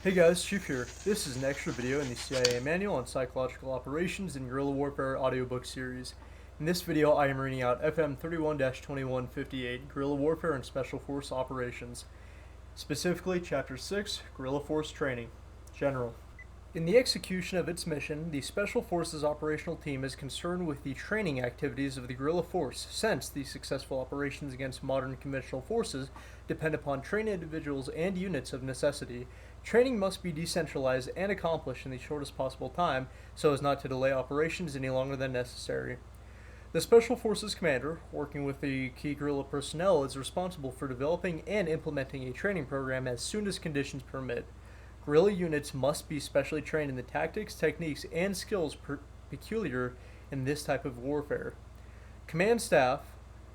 Hey guys, Chief here. This is an extra video in the CIA Manual on Psychological Operations in Guerrilla Warfare audiobook series. In this video, I am reading out FM 31-2158, Guerrilla Warfare and Special Force Operations. Specifically, Chapter 6, Guerrilla Force Training. General. In the execution of its mission, the Special Forces operational team is concerned with the training activities of the guerrilla force, since the successful operations against modern conventional forces depend upon trained individuals and units of necessity. Training must be decentralized and accomplished in the shortest possible time so as not to delay operations any longer than necessary. The Special Forces commander, working with the key guerrilla personnel, is responsible for developing and implementing a training program as soon as conditions permit. Guerrilla units must be specially trained in the tactics, techniques, and skills peculiar in this type of warfare. Command staff,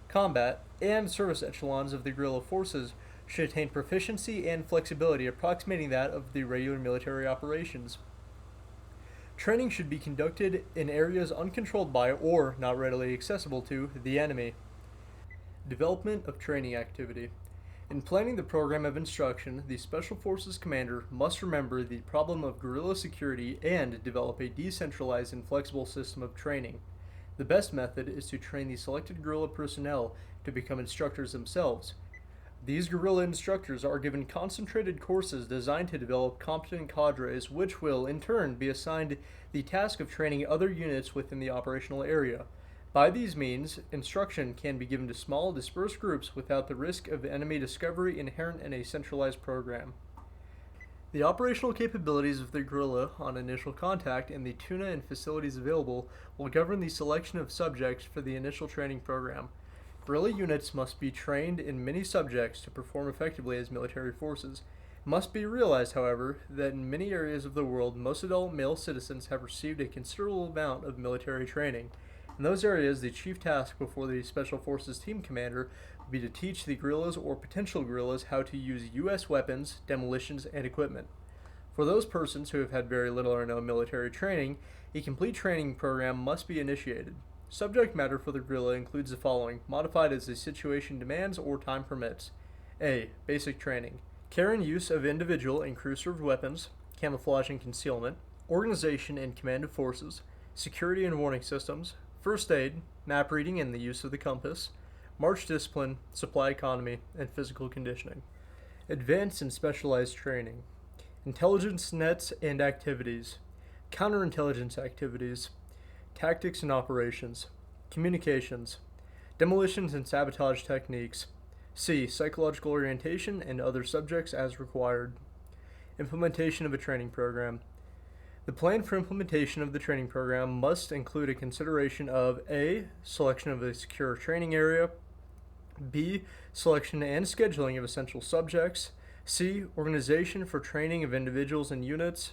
combat, and service echelons of the guerrilla forces should attain proficiency and flexibility approximating that of the regular military operations. Training should be conducted in areas uncontrolled by or not readily accessible to the enemy. Development of training activity. In planning the program of instruction, the Special Forces commander must remember the problem of guerrilla security and develop a decentralized and flexible system of training. The best method is to train the selected guerrilla personnel to become instructors themselves. These guerrilla instructors are given concentrated courses designed to develop competent cadres, which will, in turn, be assigned the task of training other units within the operational area. By these means, instruction can be given to small, dispersed groups without the risk of enemy discovery inherent in a centralized program. The operational capabilities of the guerrilla on initial contact and the tuna and facilities available will govern the selection of subjects for the initial training program. Guerrilla units must be trained in many subjects to perform effectively as military forces. It must be realized, however, that in many areas of the world, most adult male citizens have received a considerable amount of military training. In those areas, the chief task before the Special Forces team commander will be to teach the guerrillas or potential guerrillas how to use U.S. weapons, demolitions, and equipment. For those persons who have had very little or no military training, a complete training program must be initiated. Subject matter for the guerrilla includes the following, modified as the situation demands or time permits. A. Basic training. Care and use of individual and crew-served weapons, camouflage and concealment, organization and command of forces, security and warning systems, first aid, map reading and the use of the compass, march discipline, supply economy, and physical conditioning. Advanced and specialized training. Intelligence nets and activities. Counterintelligence activities. Tactics and operations. Communications. Demolitions and sabotage techniques. C. Psychological orientation and other subjects as required. Implementation of a training program. The plan for implementation of the training program must include a consideration of A. Selection of a secure training area, B. Selection and scheduling of essential subjects, C. Organization for training of individuals and units,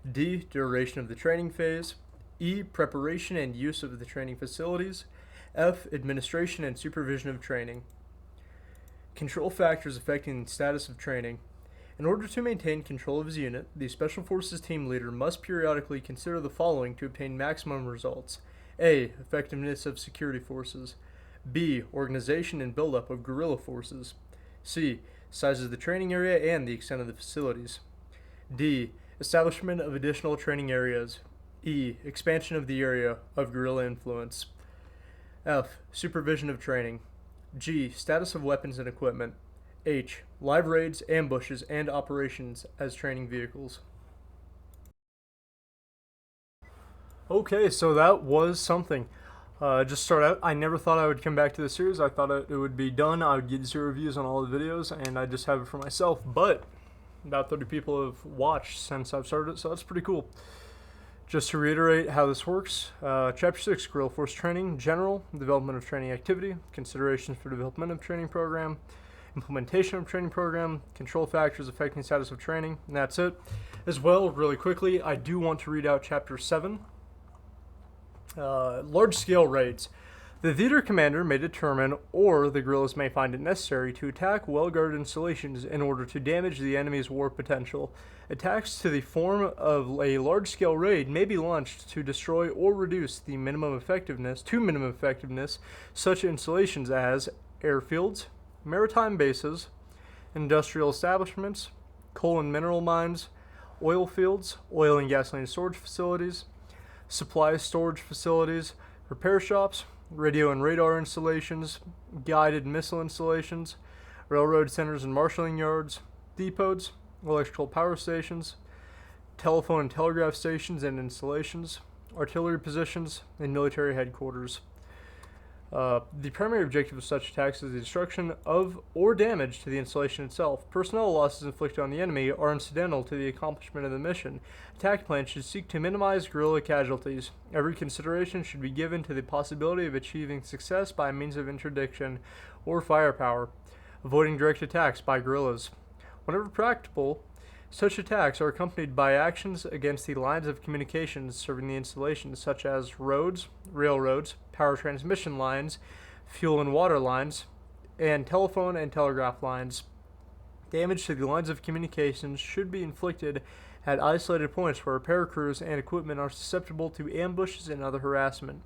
D. Duration of the training phase, E. Preparation and use of the training facilities, F. Administration and supervision of training. Control factors affecting the status of training. In order to maintain control of his unit, the Special Forces team leader must periodically consider the following to obtain maximum results. A. Effectiveness of security forces. B. Organization and buildup of guerrilla forces. C. Size of the training area and the extent of the facilities. D. Establishment of additional training areas. E. Expansion of the area of guerrilla influence. F. Supervision of training. G. Status of weapons and equipment. H. Live raids, ambushes, and operations as training vehicles. Okay, so that was something. Just start out, I never thought I would come back to this series. I thought it would be done. I would get 0 reviews on all the videos, and I just have it for myself. But about 30 people have watched since I've started it, so that's pretty cool. Just to reiterate how this works, Chapter 6, Guerrilla Force Training, General, Development of Training Activity, Considerations for Development of Training Program, Implementation of Training Program, Control Factors Affecting Status of Training, and that's it. As well, really quickly, I do want to read out Chapter 7, Large-Scale Raids. The theater commander may determine, or the guerrillas may find it necessary, to attack well-guarded installations in order to damage the enemy's war potential. Attacks to the form of a large-scale raid may be launched to destroy or reduce the minimum effectiveness such installations as airfields, maritime bases, industrial establishments, coal and mineral mines, oil fields, oil and gasoline storage facilities, supply storage facilities, repair shops, radio and radar installations, guided missile installations, railroad centers and marshalling yards, depots, electrical power stations, telephone and telegraph stations and installations, artillery positions, and military headquarters. The primary objective of such attacks is the destruction of or damage to the installation itself. Personnel losses inflicted on the enemy are incidental to the accomplishment of the mission. Attack plans should seek to minimize guerrilla casualties. Every consideration should be given to the possibility of achieving success by means of interdiction or firepower, avoiding direct attacks by guerrillas. Whenever practicable, such attacks are accompanied by actions against the lines of communications serving the installation, such as roads, railroads, power transmission lines, fuel and water lines, and telephone and telegraph lines. Damage to the lines of communications should be inflicted at isolated points where repair crews and equipment are susceptible to ambushes and other harassment.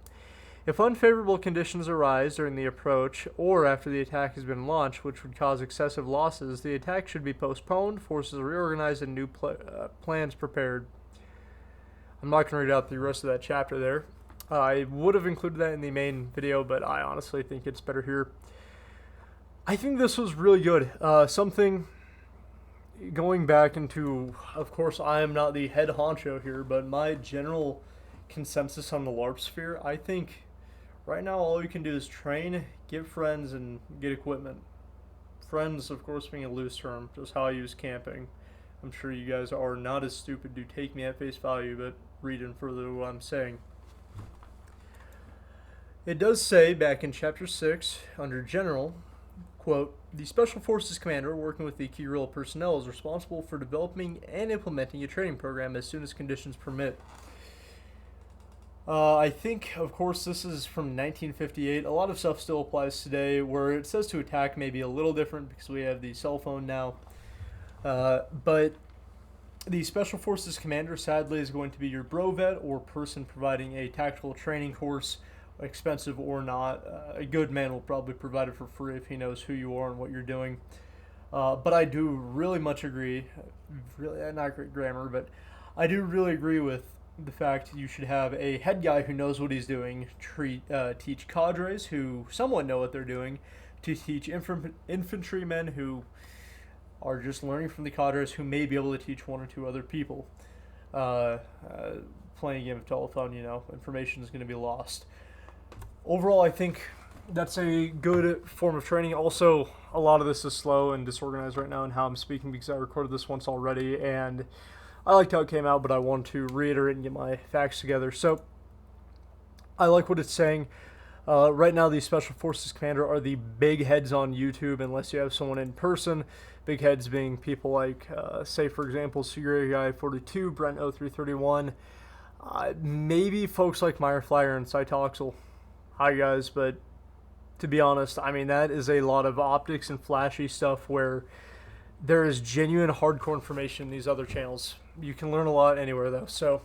If unfavorable conditions arise during the approach or after the attack has been launched, which would cause excessive losses, the attack should be postponed, forces reorganized, and new plans prepared. I'm not going to read out the rest of that chapter there. I would have included that in the main video, but I honestly think it's better here. I think this was really good. Something going back into, of course, I am not the head honcho here, but my general consensus on the LARP sphere, I think right now all you can do is train, get friends, and get equipment. Friends, of course, being a loose term, just how I use camping. I'm sure you guys are not as stupid to take me at face value, but read in further what I'm saying. It does say back in Chapter 6, under General, quote, the Special Forces Commander, working with the guerrilla personnel, is responsible for developing and implementing a training program as soon as conditions permit. I think, of course, this is from 1958. A lot of stuff still applies today, where it says to attack may be a little different because we have the cell phone now. But the Special Forces Commander, sadly, is going to be your bro vet or person providing a tactical training course, expensive or not. A good man will probably provide it for free if he knows who you are and what you're doing. But I do really much agree, really not great grammar, but I do really agree with the fact you should have a head guy who knows what he's doing, teach cadres who somewhat know what they're doing, to teach infantrymen who are just learning from the cadres who may be able to teach one or two other people. Playing a game of telephone, information is going to be lost. Overall, I think that's a good form of training. Also, a lot of this is slow and disorganized right now in how I'm speaking because I recorded this once already, and I liked how it came out, but I want to reiterate and get my facts together. So, I like what it's saying. Right now, the Special Forces Commander are the big heads on YouTube, unless you have someone in person. Big heads being people like, say, for example, Security Guy 42, Brent 0331, maybe folks like Meyer Flyer and Cytoxel. Hi, guys, but to be honest, I mean, that is a lot of optics and flashy stuff where there is genuine hardcore information in these other channels. You can learn a lot anywhere, though. So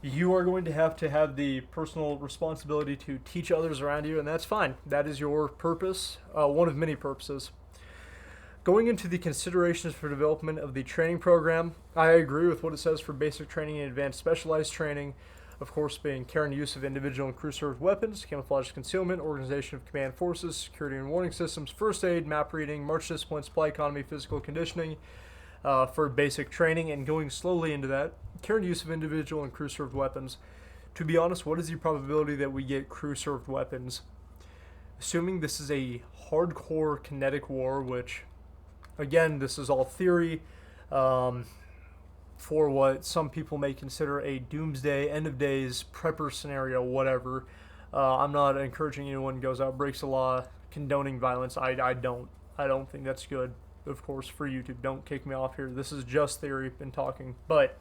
you are going to have the personal responsibility to teach others around you, and that's fine. That is your purpose, one of many purposes. Going into the considerations for development of the training program, I agree with what it says for basic training and advanced specialized training. Of course, being care and use of individual and crew-served weapons, camouflage concealment, organization of command forces, security and warning systems, first aid, map reading, march discipline, supply economy, physical conditioning for basic training, and going slowly into that, care and use of individual and crew-served weapons. To be honest, what is the probability that we get crew-served weapons? Assuming this is a hardcore kinetic war, which, again, this is all theory, for what some people may consider a doomsday, end of days, prepper scenario, whatever. I'm not encouraging anyone goes out, breaks the law, condoning violence. I don't think that's good, of course, for YouTube. Don't kick me off here. This is just theory and talking. But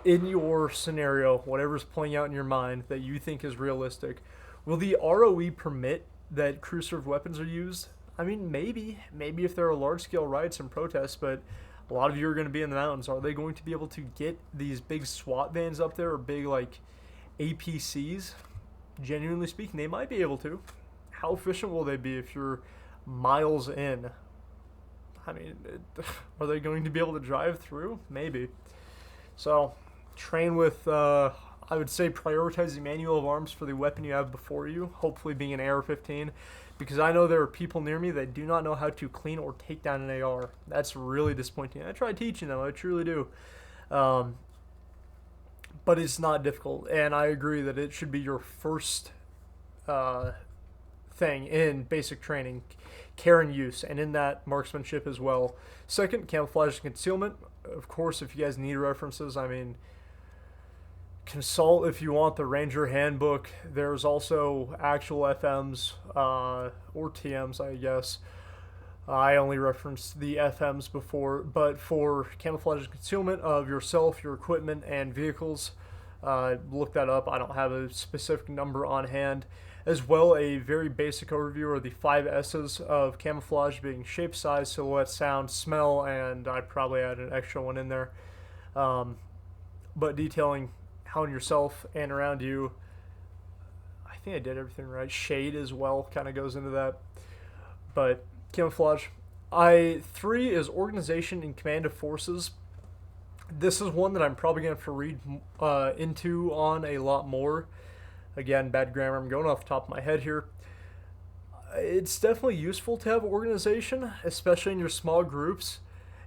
in your scenario, whatever's playing out in your mind that you think is realistic, will the ROE permit that crew-served weapons are used? I mean, maybe if there are large-scale riots and protests, but a lot of you are going to be in the mountains. Are they going to be able to get these big SWAT vans up there or big, like, APCs? Genuinely speaking, they might be able to. How efficient will they be if you're miles in? I mean, are they going to be able to drive through? Maybe. So, train with, I would say, prioritize the manual of arms for the weapon you have before you, hopefully being an AR-15, because I know there are people near me that do not know how to clean or take down an AR. That's really disappointing. I try teaching them, I truly do. But it's not difficult, and I agree that it should be your first thing in basic training, care and use, and in that, marksmanship as well. Second, camouflage and concealment. Of course, if you guys need references, I mean, consult if you want the Ranger Handbook. There's also actual FMs or TMs, I guess. I only referenced the FMs before, but for camouflage and concealment of yourself, your equipment, and vehicles, look that up. I don't have a specific number on hand. As well, a very basic overview are the 5 S's of camouflage, being shape, size, silhouette, sound, smell, and I probably add an extra one in there. But detailing how in yourself and around you, I think I did everything right. Shade as well kind of goes into that. But camouflage. 3 is organization and command of forces. This is one that I'm probably going to have to read into on a lot more. Again, bad grammar. I'm going off the top of my head here. It's definitely useful to have organization, especially in your small groups,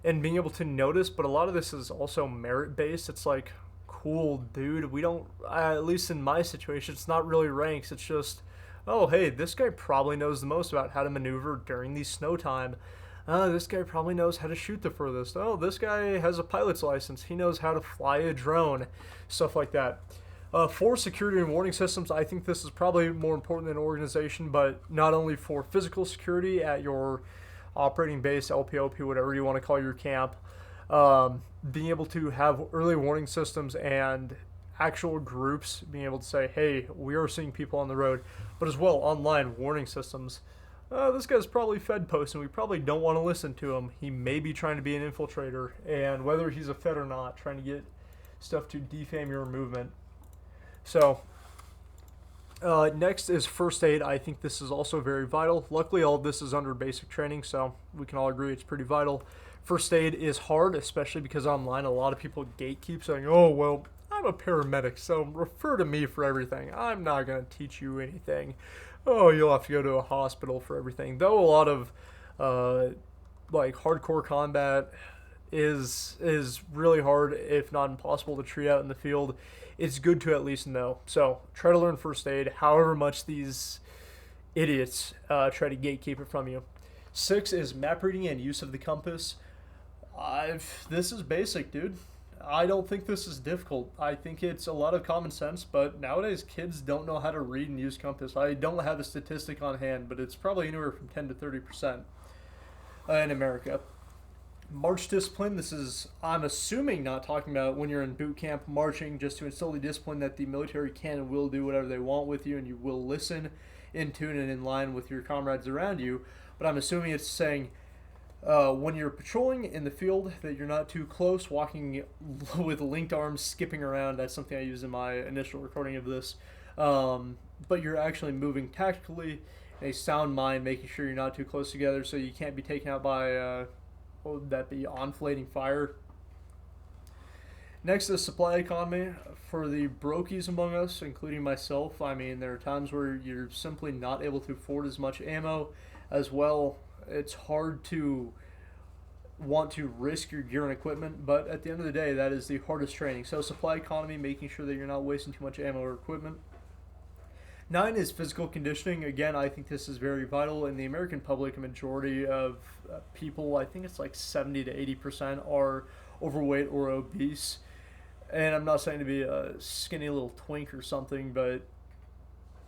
and being able to notice, but a lot of this is also merit-based. It's like, cool, dude, we don't, at least in my situation, it's not really ranks. It's just, oh, hey, this guy probably knows the most about how to maneuver during the snow time. This guy probably knows how to shoot the furthest. Oh, this guy has a pilot's license. He knows how to fly a drone. Stuff like that. 4, security and warning systems. I think this is probably more important than organization, but not only for physical security at your operating base, LPOP, whatever you want to call your camp. Being able to have early warning systems and actual groups being able to say, hey, we are seeing people on the road, but as well online warning systems. This guy's probably Fed post, and we probably don't want to listen to him. He may be trying to be an infiltrator, and whether he's a Fed or not, trying to get stuff to defame your movement. So, next is first aid. I think this is also very vital. Luckily, all of this is under basic training, so we can all agree it's pretty vital. First aid is hard, especially because online a lot of people gatekeep saying, oh, well, I'm a paramedic, so refer to me for everything. I'm not going to teach you anything. Oh, you'll have to go to a hospital for everything. Though a lot of like hardcore combat is really hard, if not impossible, to treat out in the field. It's good to at least know. So try to learn first aid, however much these idiots try to gatekeep it from you. 6 is map reading and use of the compass. This is basic, dude. I don't think this is difficult. I think it's a lot of common sense, but nowadays kids don't know how to read and use compass. I don't have a statistic on hand, but it's probably anywhere from 10 to 30% in America. March discipline, this is, I'm assuming, not talking about when you're in boot camp marching, just to instill the discipline that the military can and will do whatever they want with you, and you will listen in tune and in line with your comrades around you. But I'm assuming it's saying when you're patrolling in the field that you're not too close, walking with linked arms, skipping around. That's something I used in my initial recording of this. But you're actually moving tactically in a sound mind, making sure you're not too close together so you can't be taken out by, what would that be, enflating fire. Next is supply economy. For the brokies among us, including myself, I mean, there are times where you're simply not able to afford as much ammo. As well, it's hard to want to risk your gear and equipment, but at the end of the day, that is the hardest training. So supply economy, making sure that you're not wasting too much ammo or equipment. 9 is physical conditioning. Again, I think this is very vital. In the American public, a majority of people, I think it's like 70 to 80%, are overweight or obese. And I'm not saying to be a skinny little twink or something, but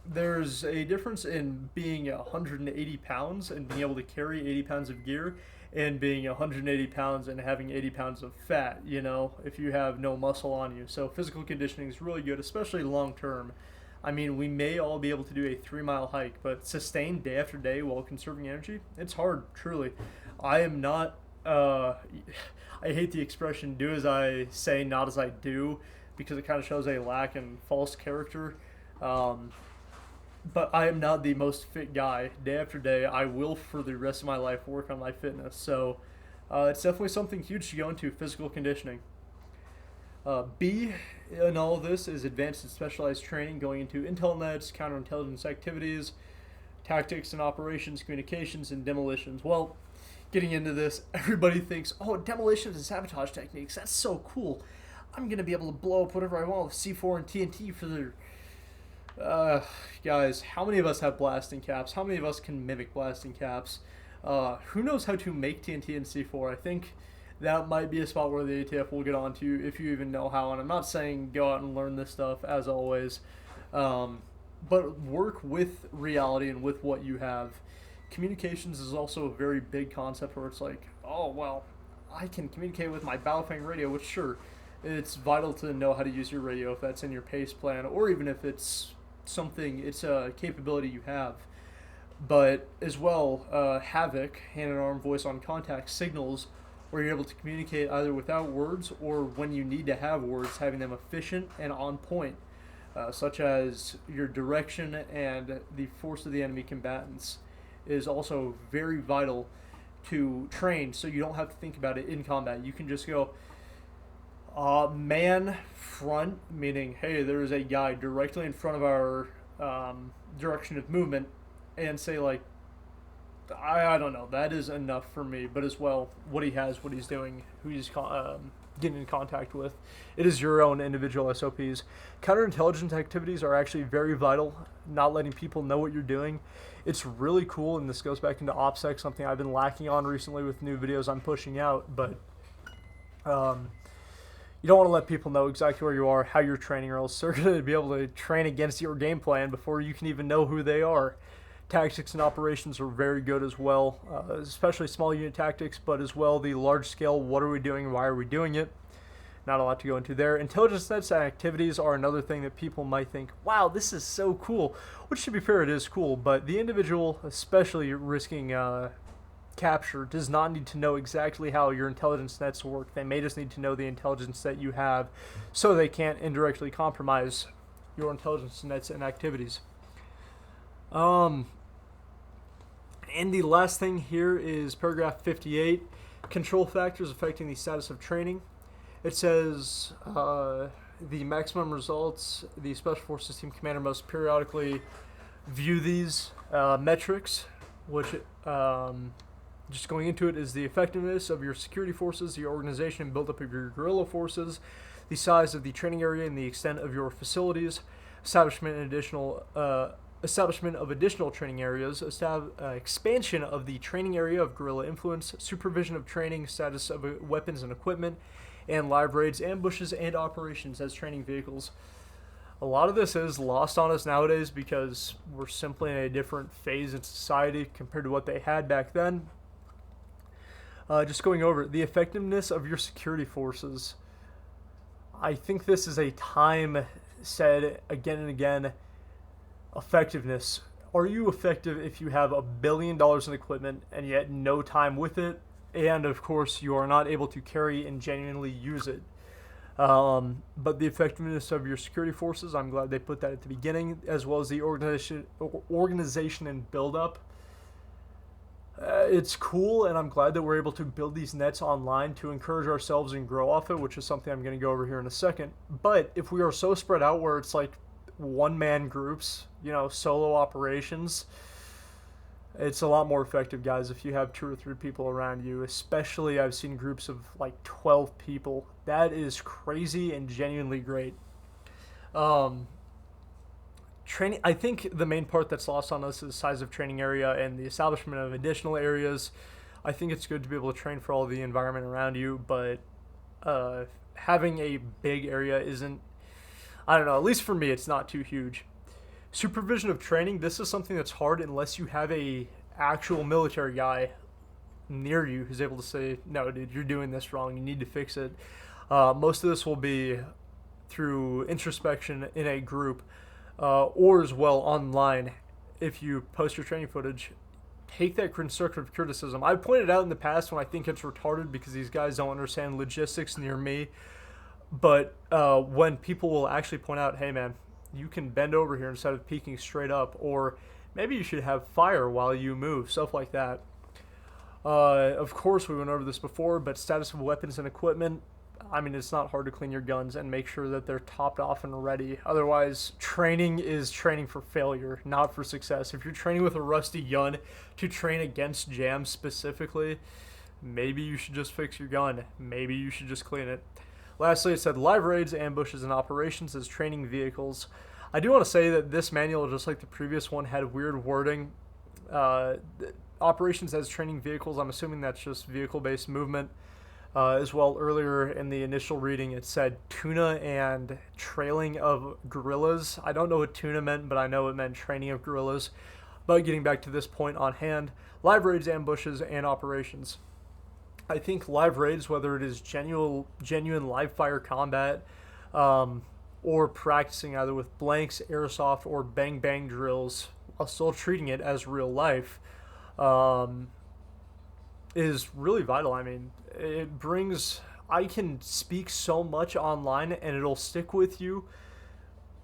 there's a difference in being 180 pounds and being able to carry 80 pounds of gear and being 180 pounds and having 80 pounds of fat, you know, if you have no muscle on you. So physical conditioning is really good, especially long term. I mean, we may all be able to do a 3-mile hike, but sustained day after day while conserving energy, it's hard, truly. I am not, I hate the expression, do as I say, not as I do, because it kind of shows a lack in false character. But I am not the most fit guy. Day after day, I will, for the rest of my life, work on my fitness. So It's definitely something huge to go into, physical conditioning. B in all of this is advanced and specialized training going into intel nets, counterintelligence activities, tactics and operations, communications, and demolitions. Well, getting into this, everybody thinks, oh, demolitions and sabotage techniques, that's so cool. I'm going to be able to blow up whatever I want with C4 and TNT for their... Guys, how many of us have blasting caps? How many of us can mimic blasting caps? Who knows how to make TNT and C4? I think that might be a spot where the ATF will get onto if you even know how. And I'm not saying go out and learn this stuff, as always. But work with reality and with what you have. Communications is also a very big concept where it's like, oh, well, I can communicate with my Baofeng radio, which sure, it's vital to know how to use your radio if that's in your PACE plan, or even if it's something, it's a capability you have. But as well, Havoc, hand and arm voice on contact signals, where you're able to communicate either without words or when you need to have words, having them efficient and on point, such as your direction and the force of the enemy combatants, is also very vital to train, so you don't have to think about it in combat. You can just go, man front, meaning, hey, there is a guy directly in front of our direction of movement, and say, like, I don't know, that is enough for me. But as well, what he has, what he's doing, who he's getting in contact with, it is your own individual SOPs. Counterintelligence activities are actually very vital, not letting people know what you're doing. It's really cool, and this goes back into OPSEC, something I've been lacking on recently with new videos I'm pushing out, but you don't want to let people know exactly where you are, how you're training, or else they're going to be able to train against your game plan before you can even know who they are. Tactics and operations are very good as well, especially small unit tactics, but as well the large scale, what are we doing, why are we doing it? Not a lot to go into there. Intelligence nets activities are another thing that people might think, wow, this is so cool. Which, to be fair, it is cool, but the individual, especially risking capture, does not need to know exactly how your intelligence nets work. They may just need to know the intelligence that you have so they can't indirectly compromise your intelligence nets and activities. And the last thing here is paragraph 58, control factors affecting the status of training. It says the maximum results, the Special Forces Team Commander must periodically view these metrics, which, just going into it, is the effectiveness of your security forces, the organization and buildup of your guerrilla forces, the size of the training area and the extent of your facilities, establishment of additional training areas, expansion of the training area of guerrilla influence, supervision of training, status of weapons and equipment, and live raids, ambushes, and operations as training vehicles. A lot of this is lost on us nowadays because we're simply in a different phase in society compared to what they had back then. Just going over the effectiveness of your security forces. I think this is a time said again and again. Effectiveness. Are you effective if you have $1 billion in equipment and yet no time with it? And of course, you are not able to carry and genuinely use it. But the effectiveness of your security forces, I'm glad they put that at the beginning, as well as the organization and build-up. It's cool, and I'm glad that we're able to build these nets online to encourage ourselves and grow off it, which is something I'm going to go over here in a second. But if we are so spread out where it's like one-man groups, solo operations, it's a lot more effective, guys, if you have 2 or 3 people around you. Especially, I've seen groups of like 12 people. That is crazy and genuinely great. Training, I think the main part that's lost on us is size of training area and the establishment of additional areas. I think it's good to be able to train for all the environment around you, but having a big area isn't, I don't know, at least for me, it's not too huge. Supervision of training, this is something that's hard unless you have a actual military guy near you who's able to say, no, dude, you're doing this wrong, you need to fix it. Most of this will be through introspection in a group, or as well online. If you post your training footage, take that constructive criticism. I've pointed out in the past when I think it's retarded because these guys don't understand logistics near me, but when people will actually point out, hey man, you can bend over here instead of peeking straight up, or maybe you should have fire while you move, stuff like that. Of course, we went over this before, but status of weapons and equipment. I mean, it's not hard to clean your guns and make sure that they're topped off and ready. Otherwise, training is training for failure, not for success. If you're training with a rusty gun to train against jams specifically, maybe you should just fix your gun. Maybe you should just clean it. Lastly, it said live raids, ambushes, and operations as training vehicles. I do want to say that this manual, just like the previous one, had weird wording. Operations as training vehicles, I'm assuming that's just vehicle-based movement. As well, earlier in the initial reading, it said tuna and trailing of guerrillas. I don't know what tuna meant, but I know it meant training of guerrillas. But getting back to this point on hand, live raids, ambushes, and operations. I think live raids, whether it is genuine live fire combat, or practicing either with blanks, airsoft, or bang bang drills, while still treating it as real life, is really vital. I mean, I can speak so much online and it'll stick with you,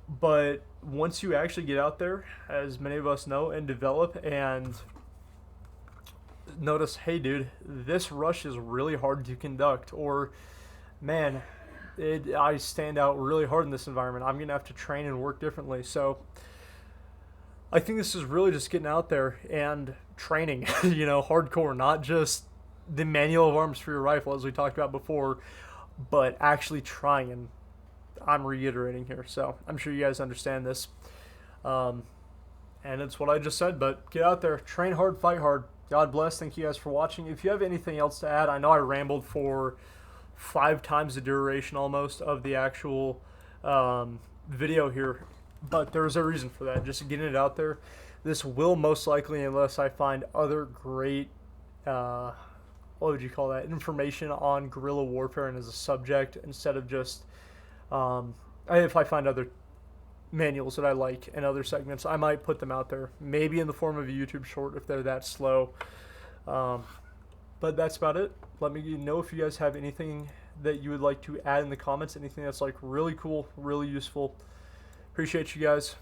but once you actually get out there, as many of us know, and develop and notice, hey dude, this rush is really hard to conduct, or man, I stand out really hard in this environment, I'm gonna have to train and work differently. So I think this is really just getting out there and training, hardcore, not just the manual of arms for your rifle, as we talked about before, but actually trying. And I'm reiterating here, so I'm sure you guys understand this. And it's what I just said, but get out there, train hard, fight hard. God bless. Thank you guys for watching. If you have anything else to add, I know I rambled for 5 times the duration almost of the actual video here, but there's a reason for that. Just getting it out there. This will most likely, unless I find other great what would you call that, information on guerrilla warfare and as a subject, instead of just if I find other manuals that I like and other segments, I might put them out there, maybe in the form of a YouTube short if they're that slow. But that's about it. Let me know if you guys have anything that you would like to add in the comments, anything that's like really cool, really useful. Appreciate you guys.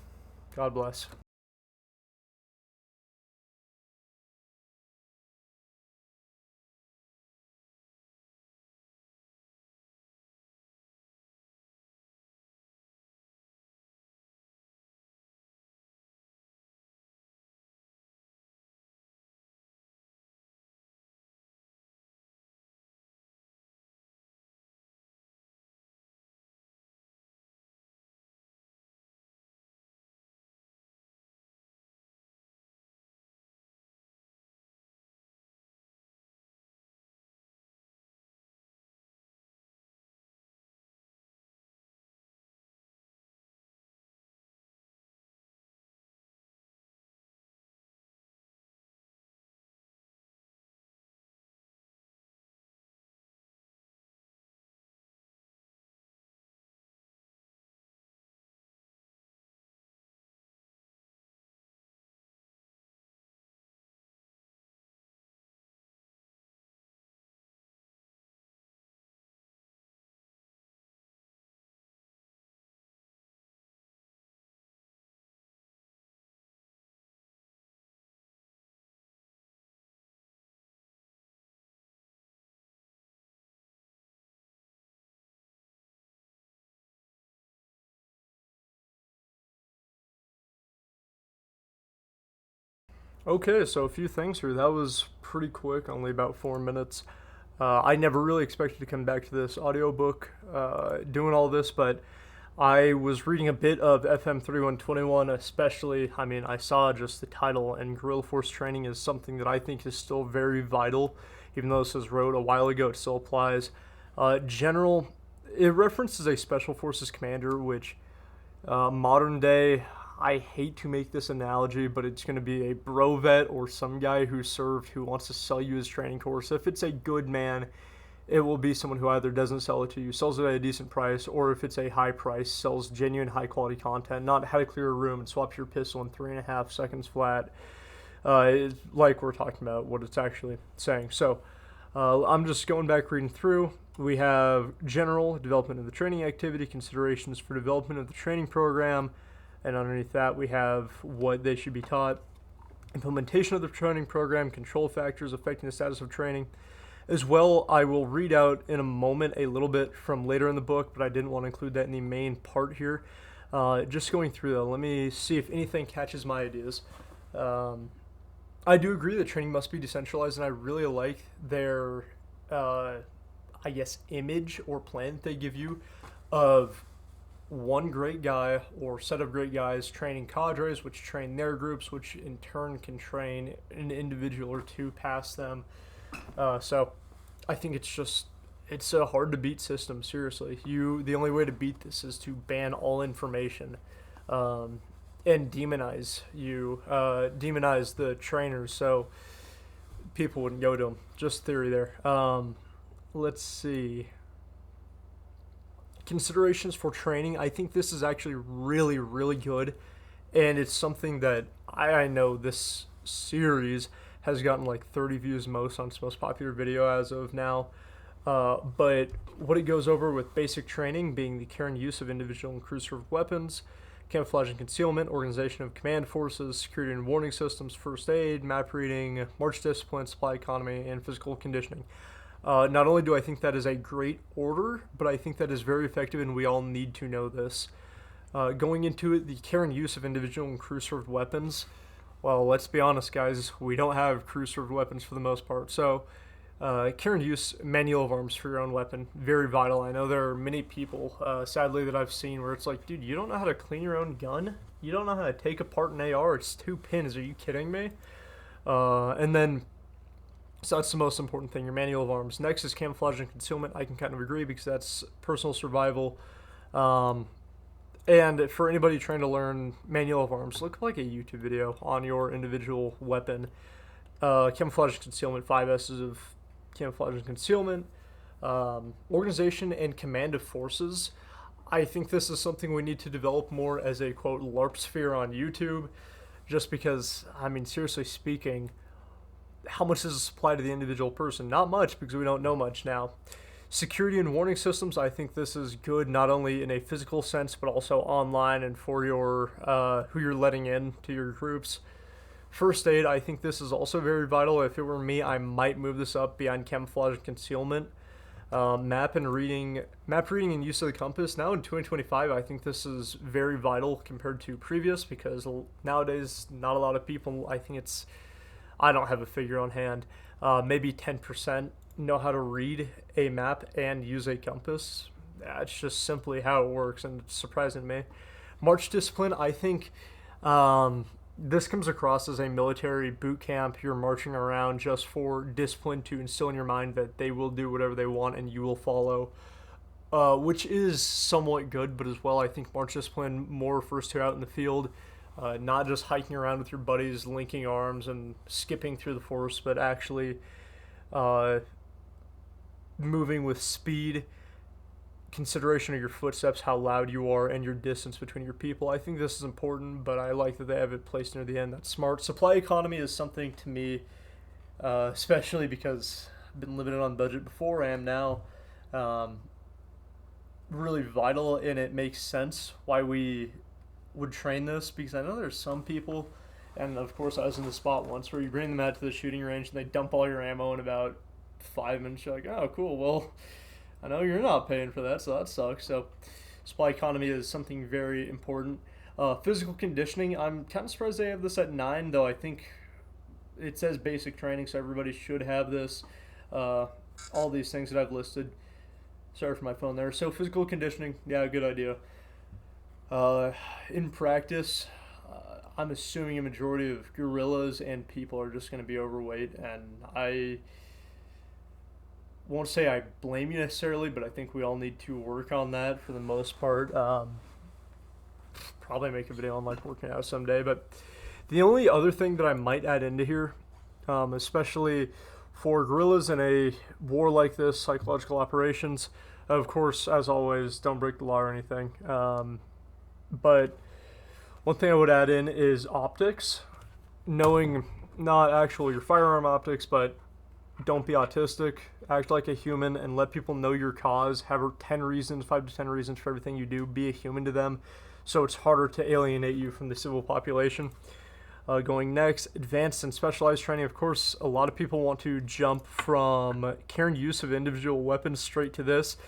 God bless. Okay, so a few things here. That was pretty quick, only about 4 minutes. I never really expected to come back to this audiobook, doing all this, but I was reading a bit of FM 3121, especially. I mean, I saw just the title, and guerrilla force training is something that I think is still very vital. Even though this was wrote a while ago, it still applies. General, it references a special forces commander, which modern day, I hate to make this analogy, but it's going to be a bro vet or some guy who served who wants to sell you his training course. If it's a good man, it will be someone who either doesn't sell it to you, sells it at a decent price, or if it's a high price, sells genuine high quality content, not how to clear a room and swap your pistol in 3.5 seconds flat, like we're talking about what it's actually saying. So I'm just going back reading through. We have general development of the training activity, considerations for development of the training program, and underneath that we have what they should be taught. implementation of the training program, control factors affecting the status of training. As well, I will read out in a moment a little bit from later in the book, but I didn't want to include that in the main part here. Just going through though, let me see if anything catches my ideas. I do agree that training must be decentralized, and I really like their, I guess, image or plan that they give you of one great guy or set of great guys training cadres, which train their groups, which in turn can train an individual or two past them. So I think it's a hard to beat system. Seriously, the only way to beat this is to ban all information, and demonize the trainers, so people wouldn't go to them. Just theory there. Let's see. Considerations for training. I think this is actually really, really good, and it's something that I know this series has gotten like 30 views most on its most popular video as of now. But what it goes over with basic training being the care and use of individual and crew-served weapons, camouflage and concealment, organization of command forces, security and warning systems, first aid, map reading, march discipline, supply economy, and physical conditioning. Not only do I think that is a great order, but I think that is very effective, and we all need to know this. Going into it, the care and use of individual and crew-served weapons. Well, let's be honest, guys. We don't have crew-served weapons for the most part. So, care and use manual of arms for your own weapon. Very vital. I know there are many people, sadly, that I've seen where it's like, dude, you don't know how to clean your own gun? You don't know how to take apart an AR? It's 2 pins. Are you kidding me? And then, so that's the most important thing, your manual of arms. Next is camouflage and concealment. I can kind of agree because that's personal survival. And for anybody trying to learn manual of arms, look like a YouTube video on your individual weapon. Camouflage and concealment, 5 S's of camouflage and concealment. Organization and command of forces. I think this is something we need to develop more as a, quote, LARP sphere on YouTube. Just because, I mean, seriously speaking, how much does this apply to the individual person? Not much, because we don't know much now. Security and warning systems, I think this is good not only in a physical sense, but also online and for your who you're letting in to your groups. First aid, I think this is also very vital. If it were me, I might move this up beyond camouflage and concealment. Map reading and use of the compass. Now in 2025, I think this is very vital compared to previous, because nowadays not a lot of people, I don't have a figure on hand, maybe 10% know how to read a map and use a compass. That's just simply how it works, and it's surprising to me. March discipline, I think this comes across as a military boot camp. You're marching around just for discipline to instill in your mind that they will do whatever they want and you will follow, which is somewhat good, but as well I think march discipline more refers to out in the field, not just hiking around with your buddies, linking arms and skipping through the forest, but actually moving with speed, consideration of your footsteps, how loud you are, and your distance between your people. I think this is important, but I like that they have it placed near the end. That's smart. Supply economy is something to me, especially because I've been living it on budget before, I am now, really vital, and it makes sense why we would train this, because I know there's some people, and of course I was in the spot once where you bring them out to the shooting range and they dump all your ammo in about 5 minutes. You're like, oh cool, well I know you're not paying for that, so that sucks. So supply economy is something very important. Physical conditioning, I'm kind of surprised they have this at 9, though I think it says basic training, so everybody should have this. All these things that I've listed. Sorry for my phone there. So physical conditioning, yeah, good idea. In practice, I'm assuming a majority of guerrillas and people are just going to be overweight, and I won't say I blame you necessarily, but I think we all need to work on that for the most part. Probably make a video on like working out someday, but the only other thing that I might add into here, especially for guerrillas in a war like this, psychological operations, of course, as always, don't break the law or anything. But one thing I would add in is optics, knowing not actual your firearm optics, but don't be autistic, act like a human, and let people know your cause. Have 5 to 10 reasons for everything you do. Be a human to them, so it's harder to alienate you from the civil population. Going next, advanced and specialized training. Of course, a lot of people want to jump from care and use of individual weapons straight to this.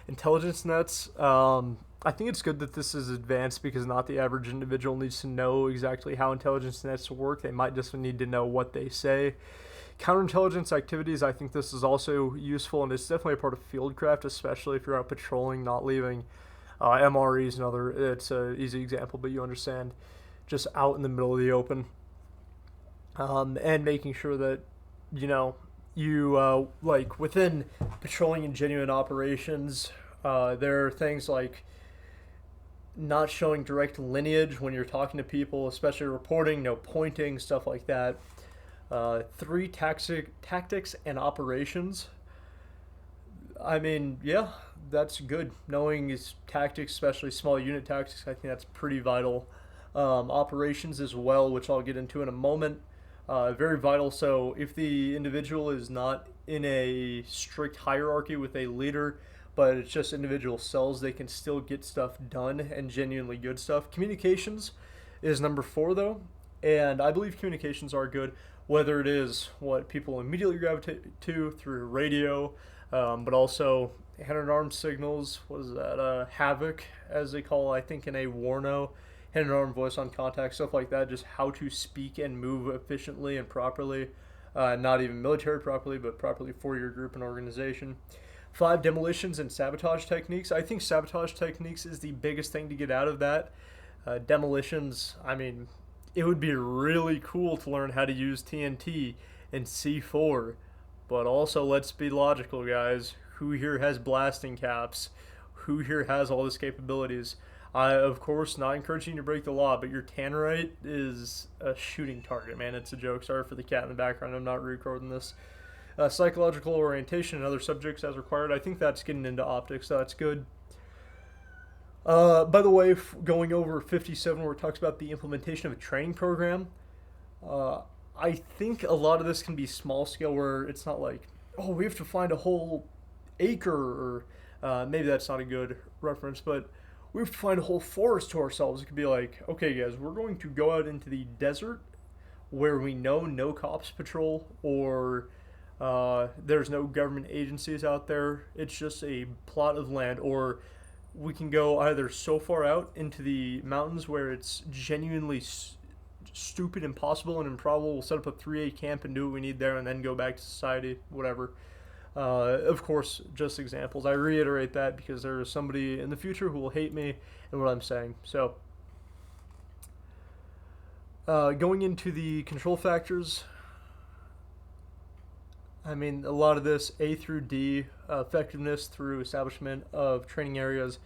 Intelligence nets. I think it's good that this is advanced because not the average individual needs to know exactly how intelligence nets work. They might just need to know what they say. Counterintelligence activities, I think this is also useful, and it's definitely a part of fieldcraft, especially if you're out patrolling, not leaving MREs and other. It's an easy example, but you understand. Just out in the middle of the open. And making sure that, you, like, within patrolling and genuine operations, there are things like not showing direct lineage when you're talking to people, especially reporting, no pointing, stuff like that. 3, tactics and operations. I mean, yeah, that's good. Knowing his tactics, especially small unit tactics, I think that's pretty vital. Operations as well, which I'll get into in a moment. Very vital. So if the individual is not in a strict hierarchy with a leader, but it's just individual cells, they can still get stuff done and genuinely good stuff. Communications is number 4, though, and I believe communications are good, whether it is what people immediately gravitate to through radio, but also hand-and-arm signals. What is that? Havoc, as they call it, I think, in a Warno. Hand-and-arm voice on contact, stuff like that, just how to speak and move efficiently and properly, not even military properly, but properly for your group and organization. 5, demolitions and sabotage techniques. I think sabotage techniques is the biggest thing to get out of that. Demolitions, I mean, it would be really cool to learn how to use TNT and C4, but also let's be logical, guys. Who here has blasting caps? Who here has all these capabilities? I, of course, not encouraging you to break the law, but your tannerite is a shooting target, man. It's a joke. Sorry for the cat in the background. I'm not recording this. Psychological orientation and other subjects as required. I think that's getting into optics, so that's good. By the way, going over 57 where it talks about the implementation of a training program, I think a lot of this can be small scale where it's not like, oh, we have to find a whole acre, or maybe that's not a good reference, but we have to find a whole forest to ourselves. It could be like, okay, guys, we're going to go out into the desert where we know no cops patrol, or there's no government agencies out there. It's just a plot of land. Or we can go either so far out into the mountains where it's genuinely stupid, impossible, and improbable. We'll set up a 3A camp and do what we need there and then go back to society, whatever. Of course, just examples. I reiterate that because there is somebody in the future who will hate me and what I'm saying. So, going into the control factors, I mean, a lot of this, A through D, effectiveness through establishment of training areas,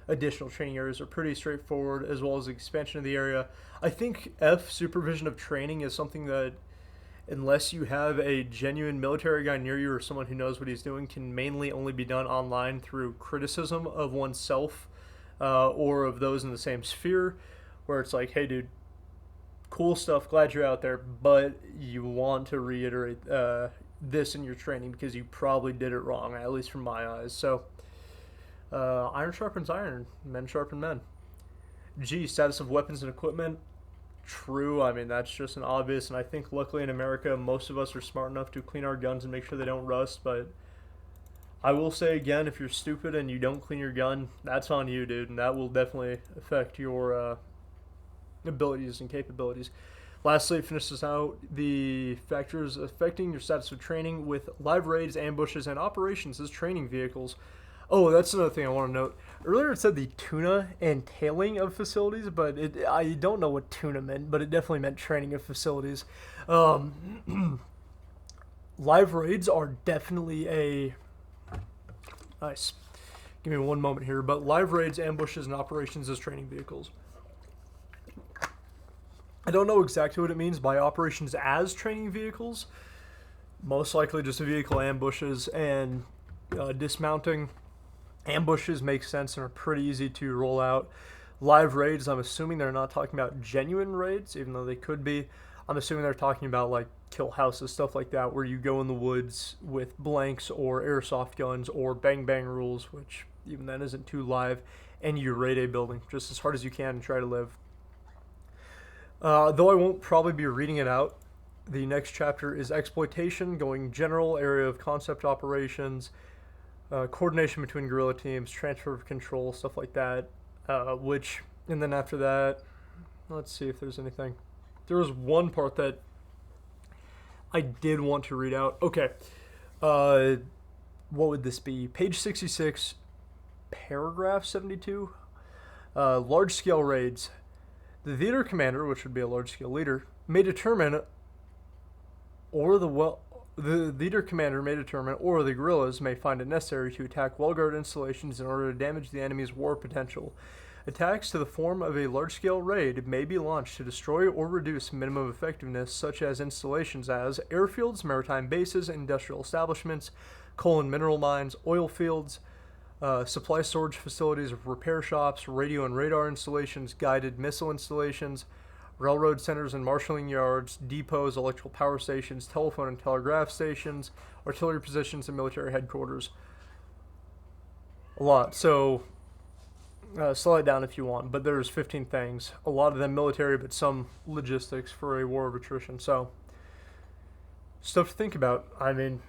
additional training areas are pretty straightforward, as well as expansion of the area. I think F, supervision of training, is something that, unless you have a genuine military guy near you or someone who knows what he's doing, can mainly only be done online through criticism of oneself or of those in the same sphere, where it's like, hey, dude, cool stuff, glad you're out there, but you want to reiterate this in your training because you probably did it wrong, at least from my eyes. So, iron sharpens iron, men sharpen men. G, status of weapons and equipment. True, I mean, that's just an obvious, and I think luckily in America, most of us are smart enough to clean our guns and make sure they don't rust, but I will say again, if you're stupid and you don't clean your gun, that's on you, dude, and that will definitely affect your abilities and capabilities. Lastly, it finishes out the factors affecting your status of training with live raids, ambushes, and operations as training vehicles. Oh, that's another thing I want to note. Earlier it said the tuna and tailing of facilities, but I don't know what tuna meant, but it definitely meant training of facilities. Live raids are definitely a... Nice. Give me one moment here, but live raids, ambushes, and operations as training vehicles. I don't know exactly what it means by operations as training vehicles. Most likely just vehicle ambushes and dismounting. Ambushes make sense and are pretty easy to roll out. Live raids, I'm assuming they're not talking about genuine raids, even though they could be. I'm assuming they're talking about like kill houses, stuff like that, where you go in the woods with blanks or airsoft guns or bang bang rules, which even then isn't too live, and you raid a building just as hard as you can and try to live. Though I won't probably be reading it out, the next chapter is exploitation, going general area of concept operations, coordination between guerrilla teams, transfer of control, stuff like that. And then after that, let's see if there's anything. There was one part that I did want to read out. Okay. What would this be? Page 66, paragraph 72. Large scale raids. The theater commander, which would be a large scale leader, may determine, or the leader commander may determine, or the guerrillas may find it necessary to attack well-guarded installations in order to damage the enemy's war potential. Attacks to the form of a large-scale raid may be launched to destroy or reduce minimum effectiveness, such as installations as airfields, maritime bases, industrial establishments, coal and mineral mines, oil fields, supply storage facilities, repair shops, radio and radar installations, guided missile installations, railroad centers and marshalling yards, depots, electrical power stations, telephone and telegraph stations, artillery positions, and military headquarters. A lot. So, slow it down if you want, but there's 15 things. A lot of them military, but some logistics for a war of attrition. So, stuff to think about. I mean,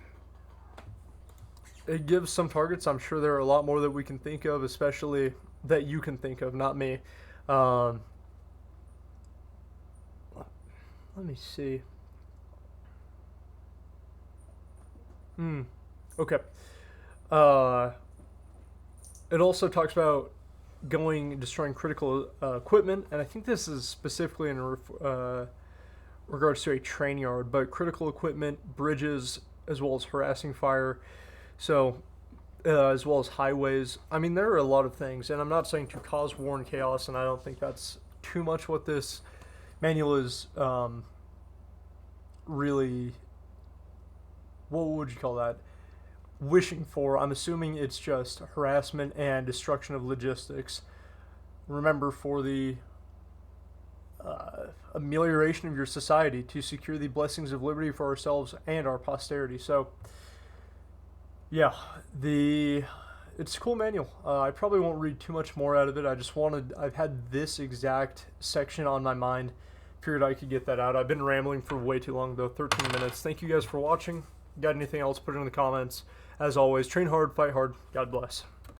it gives some targets. I'm sure there are a lot more that we can think of, especially that you can think of, not me. Let me see. Okay. It also talks about destroying critical equipment, and I think this is specifically in regards to a train yard, but critical equipment, bridges, as well as harassing fire, so as well as highways. I mean, there are a lot of things, and I'm not saying to cause war and chaos, and I don't think that's too much what this manual is really, what would you call that, wishing for. I'm assuming it's just harassment and destruction of logistics. Remember, for the amelioration of your society, to secure the blessings of liberty for ourselves and our posterity. So, yeah, it's a cool manual. I probably won't read too much more out of it. I've had this exact section on my mind. Figured I could get that out. I've been rambling for way too long, though, 13 minutes. Thank you guys for watching. Got anything else, put it in the comments. As always, train hard, fight hard. God bless.